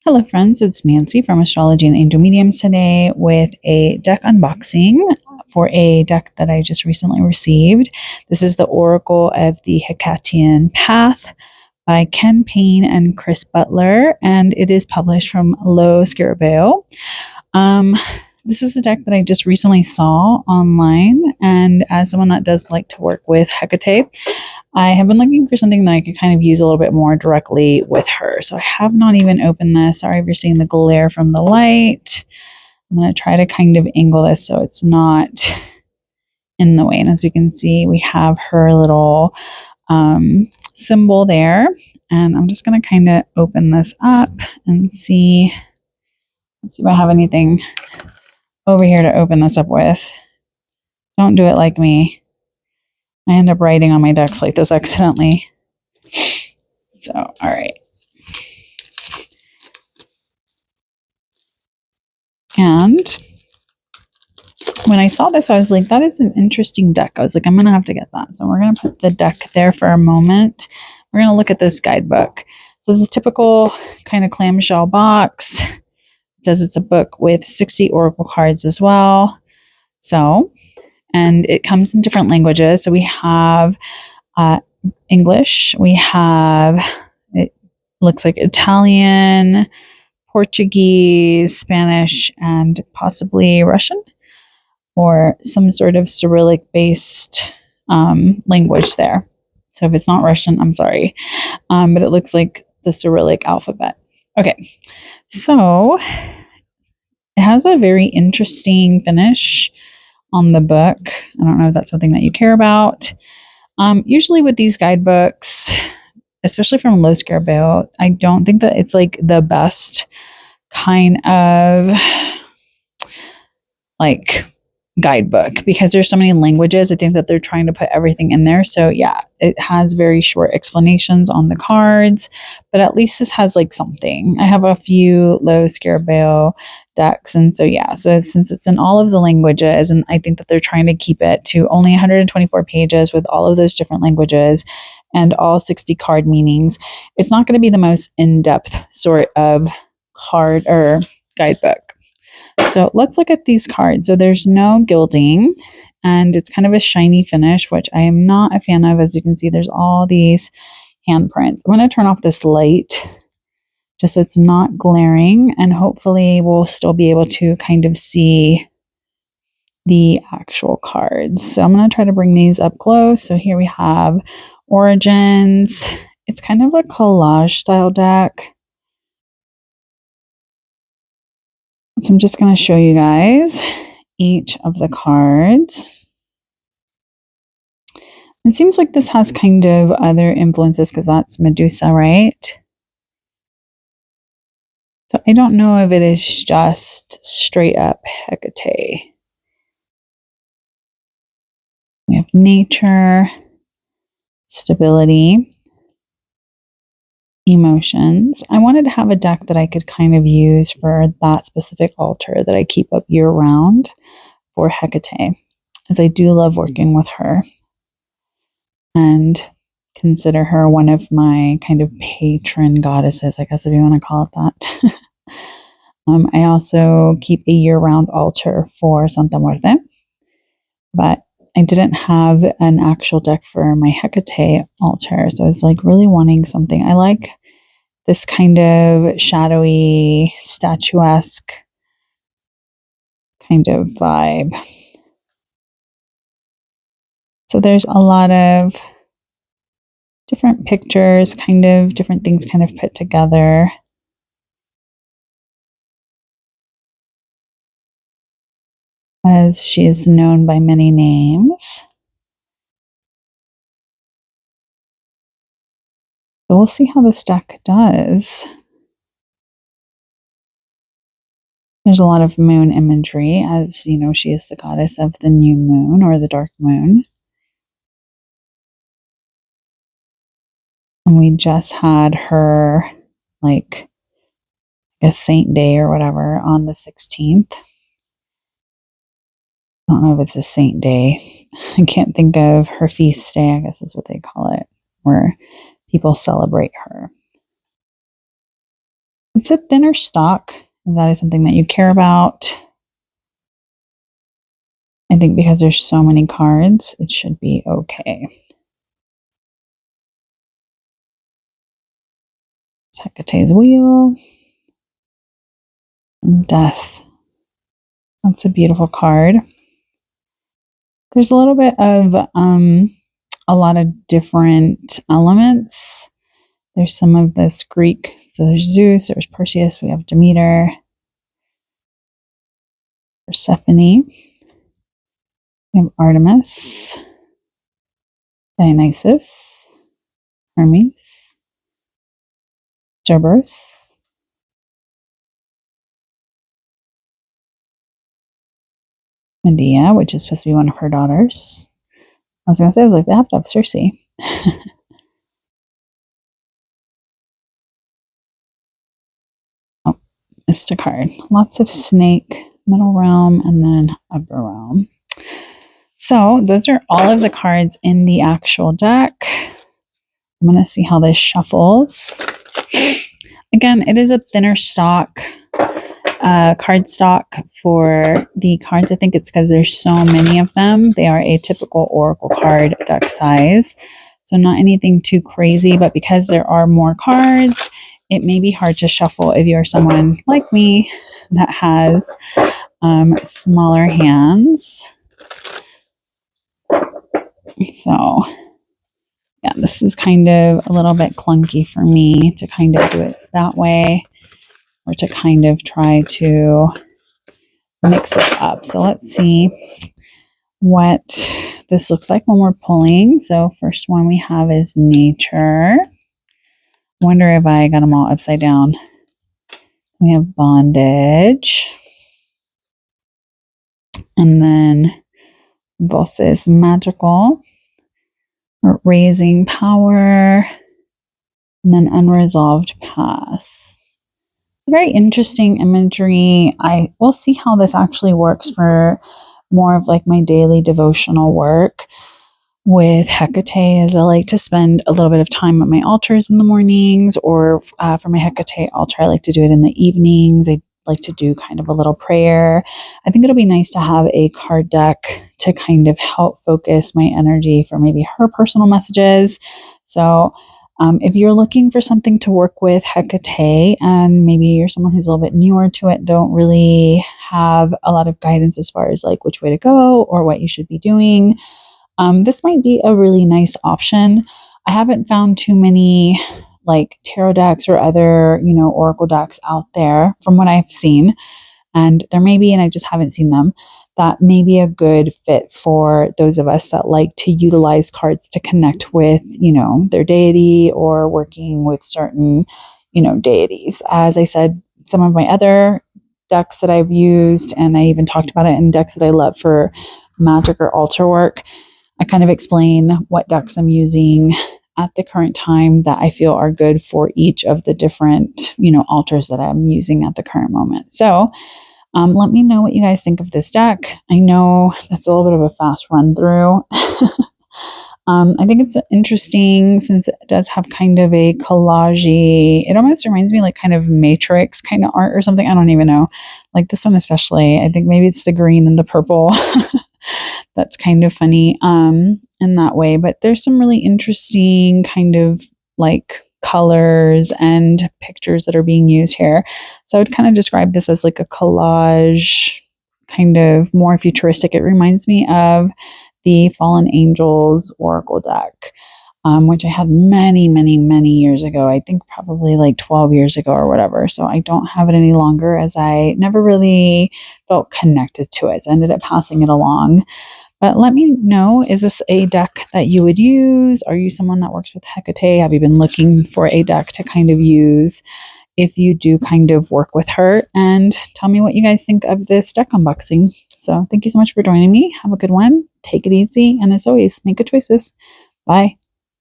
Hello, friends. It's Nancy from Astrology and Angel Mediums today with a deck unboxing for a deck that I just recently received. This is the Oracle of the Hekatean Path by Kenn, Payne, and Butler, and it is published from Scarabeo. This was a deck that I just recently saw online, and as someone that does like to work with Hecate, I have been looking for something that I could kind of use a little bit more directly with her. So I have not even opened this. Sorry if you're seeing the glare from the light. I'm going to try to kind of angle this so it's not in the way. And as you can see, we have her little symbol there. And I'm just going to kind of open this up and see. Let's see if I have anything over here to open this up with. Don't do it like me. I end up writing on my decks like this accidentally. So, all right. And when I saw this, I was like, that is an interesting deck. I was like, I'm going to have to get that. So we're going to put the deck there for a moment. We're going to look at this guidebook. So this is a typical kind of clamshell box. It says it's a book with 60 oracle cards as well. So, and it comes in different languages. So we have English. We have, it looks like Italian, Portuguese, Spanish, and possibly Russian, or some sort of Cyrillic based language there. So if it's not Russian, I'm sorry. But it looks like the Cyrillic alphabet. Okay, so it has a very interesting finish on the book. I don't know if that's something that you care about. Usually with these guidebooks, especially from Scarabeo, I don't think that it's like the best kind of like guidebook because there's so many languages. I think that they're trying to put everything in there. So yeah, it has very short explanations on the cards, but at least this has like something. I have a few Scarabeo decks, and so yeah, so since it's in all of the languages, and I think that they're trying to keep it to only 124 pages with all of those different languages and all 60 card meanings, it's not going to be the most in-depth sort of card or guidebook. So let's look at these cards. So there's no gilding, and it's kind of a shiny finish, which I am not a fan of. As you can see, there's all these handprints. I'm going to turn off this light just so it's not glaring, and hopefully we'll still be able to kind of see the actual cards. So I'm going to try to bring these up close. So here we have Origins. It's kind of a collage style deck. So I'm just going to show you guys each of the cards. It seems like this has kind of other influences because that's Medusa, right? So I don't know if it is just straight up Hecate. We have nature, stability, emotions. I wanted to have a deck that I could kind of use for that specific altar that I keep up year round for Hecate, as I do love working with her and consider her one of my kind of patron goddesses, I guess if you want to call it that. I also keep a year-round altar for Santa Muerte, but I didn't have an actual deck for my Hecate altar, so I was like really wanting something. I like this kind of shadowy, statuesque kind of vibe. So there's a lot of different pictures, kind of different things kind of put together. As she is known by many names. So we'll see how this deck does. There's a lot of moon imagery, as you know, she is the goddess of the new moon or the dark moon. And we just had her, like, a saint day or whatever on the 16th. I don't know if it's a saint day. I can't think of her feast day, I guess is what they call it, where people celebrate her. It's a thinner stock, if that is something that you care about. I think because there's so many cards, it should be okay. Hecate's Wheel. Death. That's a beautiful card. There's a little bit of a lot of different elements. There's some of this Greek. So there's Zeus, there's Perseus, we have Demeter, Persephone, we have Artemis, Dionysus, Hermes, Cerberus, Medea, which is supposed to be one of her daughters. I was like, they have to have Circe. Oh, missed a card. Lots of snake, middle realm, and then upper realm. So those are all of the cards in the actual deck. I'm going to see how this shuffles. Again, it is a thinner stock, card stock for the cards. I think it's because there's so many of them. They are a typical Oracle card deck size. So not anything too crazy, but because there are more cards, it may be hard to shuffle if you're someone like me that has smaller hands. So yeah, this is kind of a little bit clunky for me to kind of do it that way, or to kind of try to mix this up. So let's see what this looks like when we're pulling. So first one we have is nature. Wonder if I got them all upside down. We have bondage. And then voces magical. Raising power. And then unresolved past. It's very interesting imagery. I will see how this actually works for more of like my daily devotional work with Hecate, as I like to spend a little bit of time at my altars in the mornings, or for my Hecate altar, I like to do it in the evenings. I like to do kind of a little prayer. I think it'll be nice to have a card deck to kind of help focus my energy for maybe her personal messages. So if you're looking for something to work with Hecate, and maybe you're someone who's a little bit newer to it, don't really have a lot of guidance as far as like which way to go or what you should be doing, this might be a really nice option. I haven't found too many like tarot decks or other, oracle decks out there from what I've seen. And there may be, and I just haven't seen them, that may be a good fit for those of us that like to utilize cards to connect with, their deity, or working with certain, deities. As I said, some of my other decks that I've used, and I even talked about it in decks that I love for magic or altar work, I kind of explain what decks I'm using at the current time that I feel are good for each of the different, altars that I'm using at the current moment. So let me know what you guys think of this deck. I know that's a little bit of a fast run through. I think it's interesting since it does have kind of a collage-y, it almost reminds me like kind of Matrix kind of art or something. I don't even know. Like this one especially, I think maybe it's the green and the purple. That's kind of funny in that way. But there's some really interesting kind of like colors and pictures that are being used here. So I would kind of describe this as like a collage, kind of more futuristic. It reminds me of the Fallen Angels Oracle deck, which I had many, many, many years ago. I think probably like 12 years ago or whatever. So I don't have it any longer, as I never really felt connected to it. So I ended up passing it along. But let me know, is this a deck that you would use? Are you someone that works with Hecate? Have you been looking for a deck to kind of use if you do kind of work with her? And tell me what you guys think of this deck unboxing. So thank you so much for joining me. Have a good one. Take it easy. And as always, make good choices. Bye.